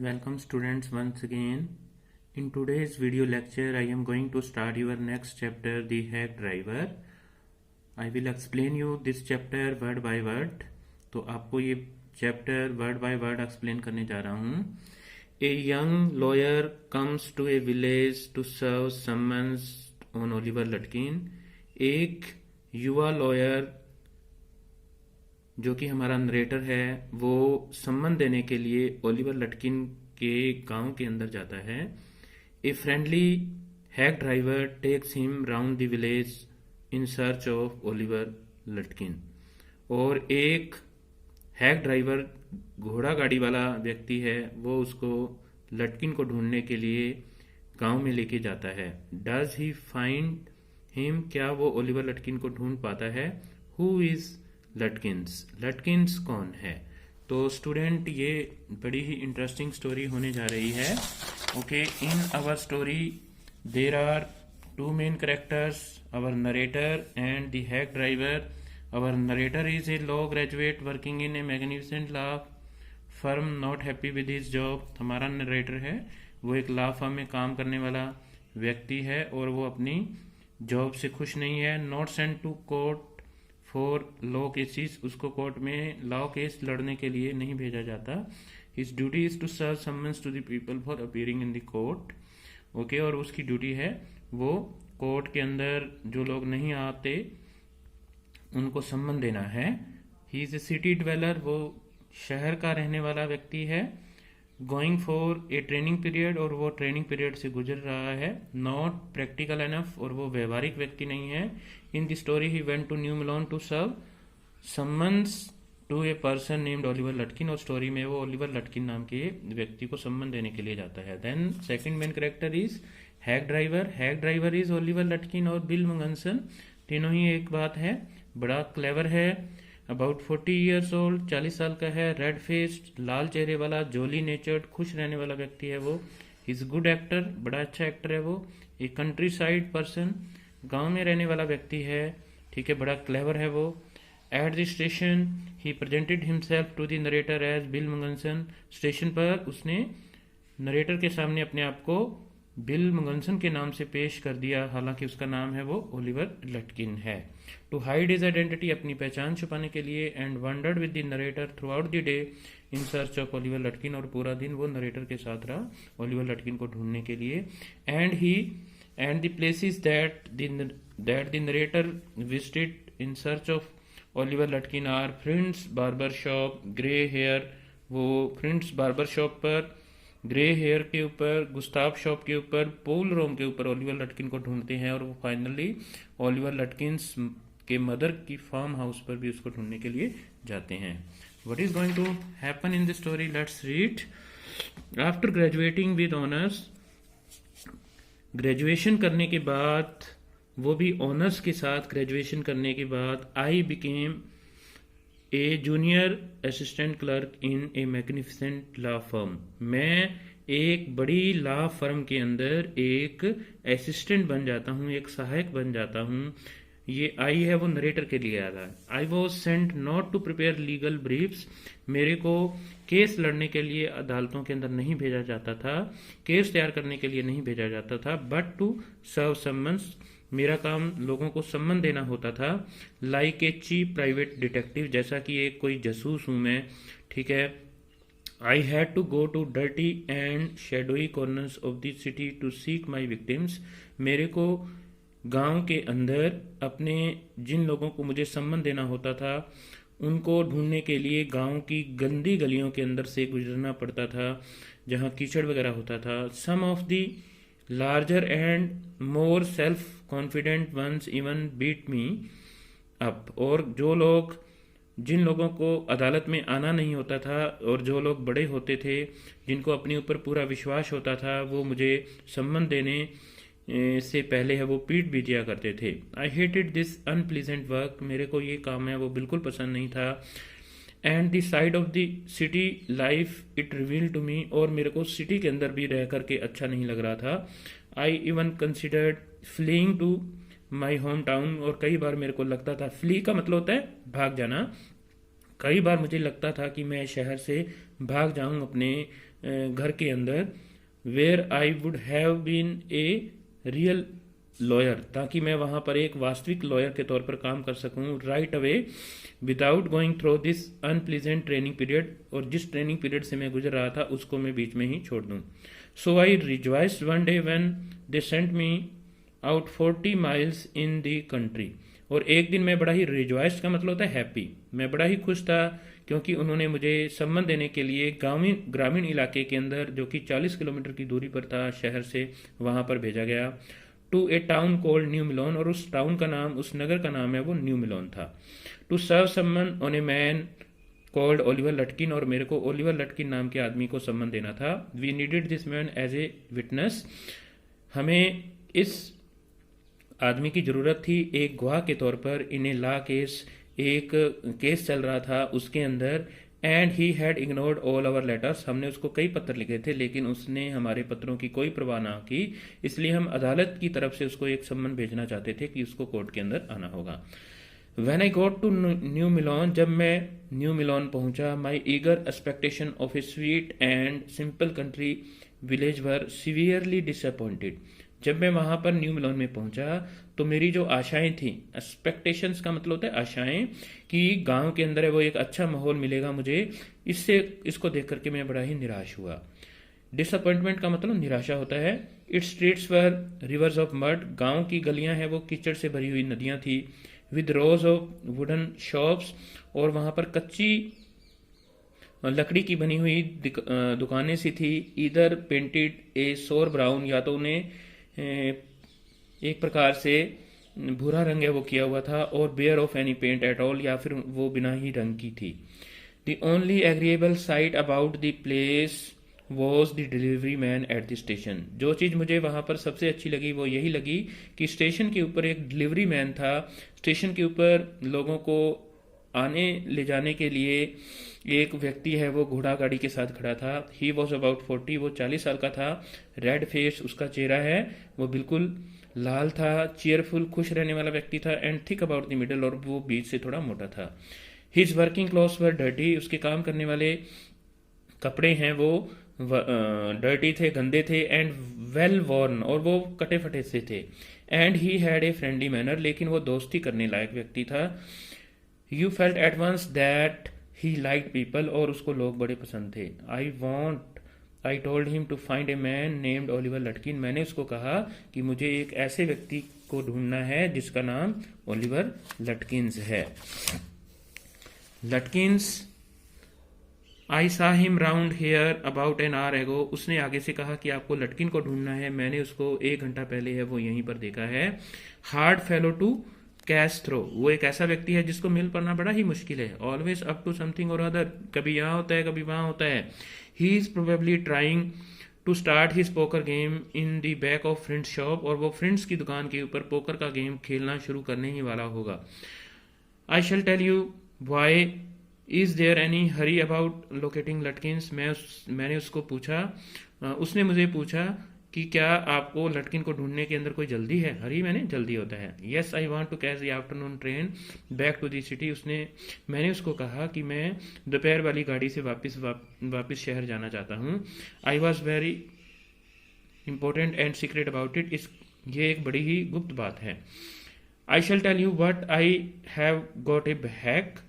Welcome students once again. In today's video lecture I am going to start your next chapter, the hack driver. I will explain you this chapter word by word. तो आपको ये chapter word by word explain करने जा रहा हूँ. A young lawyer comes to a village to serve summons on Oliver Lutkin. एक युवा lawyer जो कि हमारा नरेटर है वो सम्मन देने के लिए ओलिवर लटकिन के गांव के अंदर जाता है. A friendly hack driver takes him round the village in search of Oliver Lutkin. और एक हैक ड्राइवर घोड़ा गाड़ी वाला व्यक्ति है वो उसको लटकिन को ढूंढने के लिए गांव में लेके जाता है. डज ही फाइंड हिम, क्या वो ओलिवर लटकिन को ढूंढ पाता है. हु इज लटकिन्स, लटकिन्स कौन है. तो स्टूडेंट ये बड़ी ही इंटरेस्टिंग स्टोरी होने जा रही है. Okay, in our story there are two main characters, our narrator and the hack driver. Our narrator is a law graduate working in a magnificent law firm, not happy with his job. हमारा narrator है वो एक law firm में काम करने वाला व्यक्ति है और वो अपनी जॉब से खुश नहीं है. Not sent to court for law cases, उसको कोर्ट में लॉ केस लड़ने के लिए नहीं भेजा जाता. His duty is to serve summons to the people for appearing in the court. Okay, और उसकी ड्यूटी है वो कोर्ट के अंदर जो लोग नहीं आते उनको सम्मन देना है. He is a city dweller, वो शहर का रहने वाला व्यक्ति है. Going for a training period, और वो ट्रेनिंग पीरियड से गुजर रहा है. नॉट प्रैक्टिकल एनफ, और वो व्यवहारिक व्यक्ति नहीं है. In the story he went to New Mullion to serve summons to a person named Oliver Lutkin, और स्टोरी में वो ओलिवर लटकिन नाम के व्यक्ति को सम्मन देने के लिए जाता है. Then second main character is hack driver. Hack driver is Oliver Lutkin और बिल मुगनसन. तीनों ही एक बात है, बड़ा क्लेवर है. अबाउट 40 ईयर्स ओल्ड, 40 साल का है. रेड फेस्ड, लाल चेहरे वाला, जोली नेचर्ड, खुश रहने वाला व्यक्ति है वो. इज गुड एक्टर, बड़ा अच्छा एक्टर है वो. ए कंट्री साइड पर्सन, गांव में रहने वाला व्यक्ति है. ठीक है, बड़ा क्लेवर है वो. At the station he presented himself to the narrator as Bill Magnuson. Station पर उसने नरेटर के सामने अपने आप को बिल मुगनसन के नाम से पेश कर दिया, हालांकि उसका नाम है वो ओलिवर लटकिन है. टू हाइड हिज आइडेंटिटी, अपनी पहचान छुपाने के लिए. And wandered with the narrator throughout the day in search of Oliver Lutkin, और पूरा दिन वो नरेटर के साथ रहा ओलिवर लटकिन को ढूंढने के लिए. And the places that the narrator visited in search of Oliver Lutkin are friends barber shop, grey hair, वो फ्रेंड्स बार्बर शॉप पर, ग्रे हेयर के ऊपर, गुस्ताव शॉप के ऊपर, पोल रोम के ऊपर ओलिवर लटकिन को ढूंढते हैं. और वो फाइनली ओलिवर लटकिन्स के मदर की फार्म हाउस पर भी उसको ढूंढने के लिए जाते हैं. What is going to happen in the story, let's read. After graduating with honours, graduation करने के बाद, वो भी ऑनर्स के साथ ग्रेजुएशन करने के बाद, I became a junior assistant clerk in a magnificent law firm. मैं एक बड़ी लॉ फर्म के अंदर एक असिस्टेंट बन जाता हूँ, एक सहायक बन जाता हूँ. ये आई है वो नरेटर के लिए आ रहा है. I was sent not to prepare legal briefs, मेरे को केस लड़ने के लिए अदालतों के अंदर नहीं भेजा जाता था, केस तैयार करने के लिए नहीं भेजा जाता था. बट टू सर्व समन्स, मेरा काम लोगों को सम्मन देना होता था. Like a cheap private detective, जैसा कि एक कोई जासूस हूं मैं. ठीक है. I had to go to dirty and shadowy corners of the city to seek my victims. मेरे को गांव के अंदर अपने जिन लोगों को मुझे सम्मन देना होता था उनको ढूंढने के लिए गांव की गंदी गलियों के अंदर से गुजरना पड़ता था जहां कीचड़ वगैरह होता था. Some of the larger and more self confident ones even beat me up, और जिन लोगों को अदालत में आना नहीं होता था और जो लोग बड़े होते थे जिनको अपने ऊपर पूरा विश्वास होता था वो मुझे सम्मन देने से पहले है वो पीट भी दिया करते थे. I hated this unpleasant work, मेरे को ये काम है वो बिल्कुल पसंद नहीं था. And the side of the city life it reveal to me, और मेरे को सिटी के अंदर भी रह करके अच्छा नहीं लग रहा था. I even considered fleeing to my home town, और कई बार मेरे को लगता था, फ्ली का मतलब होता है भाग जाना, कई बार मुझे लगता था कि मैं शहर से भाग जाऊं अपने घर के अंदर, where I would have been a real lawyer, ताकि मैं वहां पर एक वास्तविक लॉयर के तौर पर काम कर सकूं right away without going through this unpleasant training period, और जिस ट्रेनिंग पीरियड से मैं गुजर रहा था उसको मैं बीच में ही छोड़ दूं। So I rejoiced one day when they sent me out 40 miles in the country, और एक दिन मैं बड़ा ही रिजॉइस्ड का मतलब होता है हैप्पी, मैं बड़ा ही खुश था क्योंकि उन्होंने मुझे सम्मान देने के लिए ग्रामीण इलाके के अंदर, जो कि 40 किलोमीटर की दूरी पर था शहर से, वहां पर भेजा गया। To a town called new Milon, और उस टाउन का नाम, उस नगर का नाम है वो न्यू मिलोन था। To serve summons on a man called Oliver Lutkin, और मेरे को ओलिवर लटकिन नाम के आदमी को सम्मान देना था। We needed this man as a witness, हमें इस आदमी की जरूरत थी एक गवाह के तौर पर। इन ए लॉ केस, एक केस चल रहा था उसके अंदर। And he had ignored all our letters, हमने उसको कई पत्र लिखे थे लेकिन उसने हमारे पत्रों की कोई परवाह ना की, इसलिए हम अदालत की तरफ से उसको एक सम्मन भेजना चाहते थे कि उसको कोर्ट के अंदर आना होगा। When I got to New Mullion, जब मैं न्यू मिलोन पहुंचा, my eager expectation of a sweet and simple country village were severely disappointed. जब मैं वहां पर न्यू मिलोन में पहुंचा तो मेरी जो आशाएं थी, एक्सपेक्टेशंस का मतलब होता है आशाएं, कि गांव के अंदर है वो एक अच्छा माहौल मिलेगा मुझे, इसको देख करके मैं बड़ा ही निराश हुआ। डिसअपॉइंटमेंट का मतलब निराशा होता है। It's streets were reverse of mud, गांव की गलियां हैं वो कीचड़ से भरी हुई नदियां थी। With rose of wooden shops, और वहां पर कच्ची लकड़ी की बनी हुई दुकानें सी थी। इधर पेंटेड ए सोर ब्राउन, या तो उन्हें एक प्रकार से भूरा रंग है वो किया हुआ था, और bare of any paint at all, या फिर वो बिना ही रंग की थी। The only agreeable sight about the place was the delivery man at the station. जो चीज़ मुझे वहां पर सबसे अच्छी लगी वो यही लगी कि स्टेशन के ऊपर एक डिलीवरी मैन था। स्टेशन के ऊपर लोगों को आने ले जाने के लिए एक व्यक्ति है वो घोड़ा गाड़ी के साथ खड़ा था। ही वॉज अबाउट 40, वो 40 साल का था। रेड फेस उसका चेहरा है वो बिल्कुल लाल था। चेयरफुल, खुश रहने वाला व्यक्ति था। And thick about the middle, और वो बीच से थोड़ा मोटा था। हिज वर्किंग क्लॉथ्स वर डर्टी, उसके काम करने वाले कपड़े हैं वो डर्टी थे, गंदे थे। एंड वेल वॉर्न, और वो कटे फटे से थे। And he had a friendly manner, लेकिन वो दोस्ती करने लायक व्यक्ति था। You felt at once that he like people, और उसको लोग बड़े पसंद थे। I told him to find a man named Oliver Lutkin, मैंने उसको कहा कि मुझे एक ऐसे व्यक्ति को ढूंढना है जिसका नाम ओलिवर लटकिंस है। Lutkins, I saw him round here about an hour ago, उसने आगे से कहा कि आपको लटकिन को ढूंढना है, मैंने उसको 1 घंटा पहले है वो यहीं पर देखा है। Hard fellow to catch though, वो एक ऐसा व्यक्ति है जिसको मिल पाना बड़ा ही मुश्किल है। Always up to something or other, कभी यहाँ होता है कभी वहां होता है। He is probably trying to start his poker game in the back of friends shop, और वो फ्रेंड्स की दुकान के ऊपर पोकर का गेम खेलना शुरू करने ही वाला होगा। I shall tell you why is there any hurry about locating Lutkins, मैंने उसको पूछा, उसने मुझे पूछा कि क्या आपको लटकिन को ढूंढने के अंदर कोई जल्दी है। हरी मैंने जल्दी होता है। Yes I want to catch the afternoon train back to the city, मैंने उसको कहा कि मैं दोपहर वाली गाड़ी से वापस शहर जाना चाहता हूँ। I was very important and secret about it, ये एक बड़ी ही गुप्त बात है। I shall tell you what I have got a hack,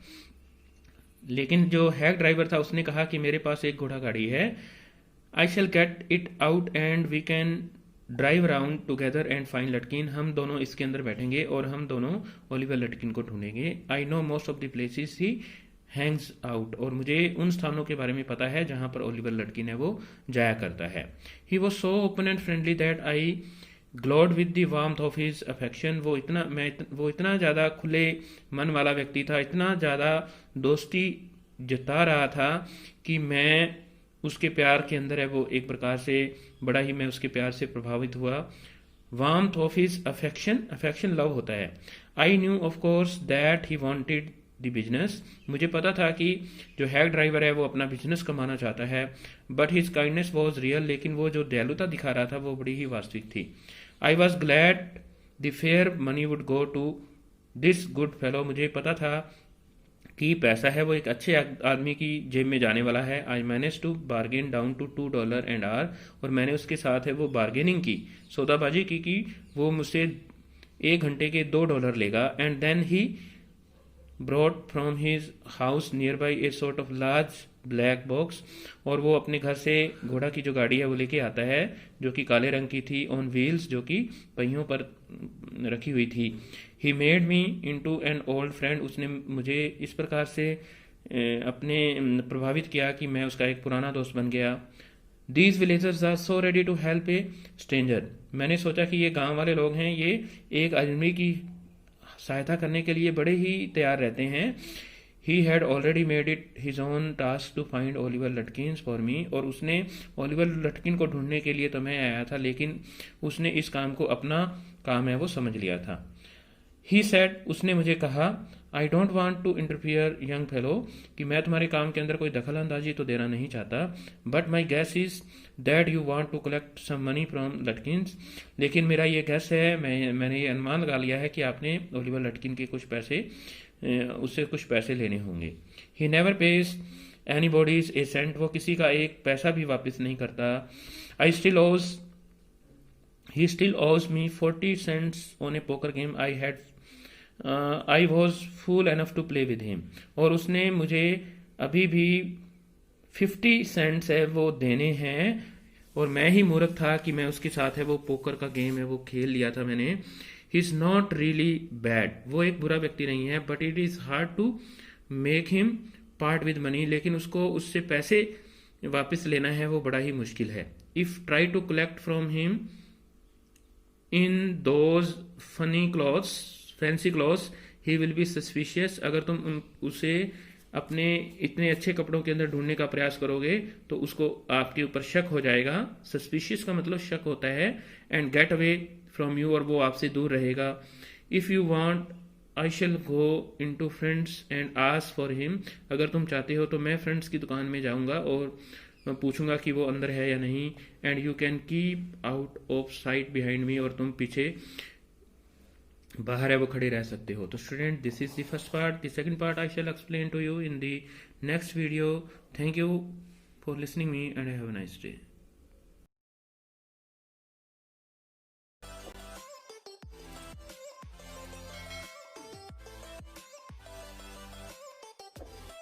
लेकिन जो हैक ड्राइवर था उसने कहा कि मेरे पास एक घोड़ा गाड़ी है। I shall get it out and we can drive around together and find Lutkin, हम दोनों इसके अंदर बैठेंगे और हम दोनों ओलिवर लटकिन को ढूंढेंगे। I know most of the places he Hanks out, और मुझे उन स्थानों के बारे में पता है जहां पर ओलिवर लटकिन है वो जाया करता है। He was so open and friendly that I glowed with the warmth of his affection, वो इतना ज्यादा खुले मन वाला व्यक्ति था, इतना ज्यादा दोस्ती जता रहा था कि मैं उसके प्यार के अंदर है वो एक प्रकार से बड़ा ही मैं उसके प्यार से प्रभावित हुआ। Warmth of his affection love होता है। I knew of course that he wanted the business, मुझे पता था कि जो हैक ड्राइवर है वो अपना बिजनेस कमाना चाहता है। But his kindness was real, लेकिन वो जो दयालुता दिखा रहा था वो बड़ी ही वास्तविक थी। I was glad the fare money would go to this good fellow, मुझे पता था कि पैसा है वो एक अच्छे आदमी की जेब में जाने वाला है। I manage to bargain down to $2 an hour, और मैंने उसके साथ है वो बार्गेनिंग की, सौदाबाजी की कि वो मुझसे 1 घंटे के $2 लेगा। And then he brought from his house nearby a sort of large black box, और वो अपने घर से घोड़ा की जो गाड़ी है वो लेके आता है, जो कि काले रंग की थी, ऑन व्हील्स, जो कि पहियों पर रखी हुई थी। He made me into an old friend, उसने मुझे इस प्रकार से अपने प्रभावित किया कि मैं उसका एक पुराना दोस्त बन गया। These villagers are so ready to help a stranger, मैंने सोचा कि ये गांव वाले लोग हैं, ये एक अजनबी की सहायता करने के लिए बड़े ही तैयार रहते हैं। He had already made it his own task to find Oliver Lutkins for me, और उसने ओलिवर लटकिन को ढूंढने के लिए तो मैं आया था, लेकिन उसने इस काम को अपना काम है वो समझ लिया था। ही सेड, उसने मुझे कहा, I don't want to interfere young fellow, कि मैं तुम्हारे काम के अंदर कोई दखल अंदाजी तो देना नहीं चाहता, but my guess is that you want to collect some money from Lutkins, लेकिन मेरा ये गैस है, मैंने ये अनुमान लगा लिया है कि आपने ओलिवर लटकिन के कुछ पैसे, उससे कुछ पैसे लेने होंगे। He never pays any bodies a cent, वो किसी का एक पैसा भी वापस नहीं करता। आई स्टिल ओज he still owes me 40 cents on a poker game I was fool enough to play with him, और उसने मुझे अभी भी 50 cents है वो देने हैं, और मैं ही मूर्ख था कि मैं उसके साथ है वो पोकर का गेम है वो खेल लिया था मैंने। He is not really bad, वो एक बुरा व्यक्ति नहीं है, but it is hard to make him part with money, लेकिन उसको उससे पैसे वापस लेना है वो बड़ा ही मुश्किल है। If try to collect from him in those funny clothes fancy clothes he will be suspicious, अगर तुम उसे अपने इतने अच्छे कपड़ों के अंदर ढूंढने का प्रयास करोगे तो उसको आपके ऊपर शक हो जाएगा। सस्पिशियस का मतलब शक होता है। And get away from you, और वो आपसे दूर रहेगा। If you want I shall go into friends and ask for him, अगर तुम चाहते हो तो मैं फ्रेंड्स की दुकान में जाऊंगा और मैं पूछूंगा कि वो अंदर है या नहीं। And you can keep out of site behind me, और तुम पीछे बाहर है वो खड़े रह सकते हो। तो student, this is the first part. The second part I shall explain to you in the next video. Thank you for listening me and have a nice day.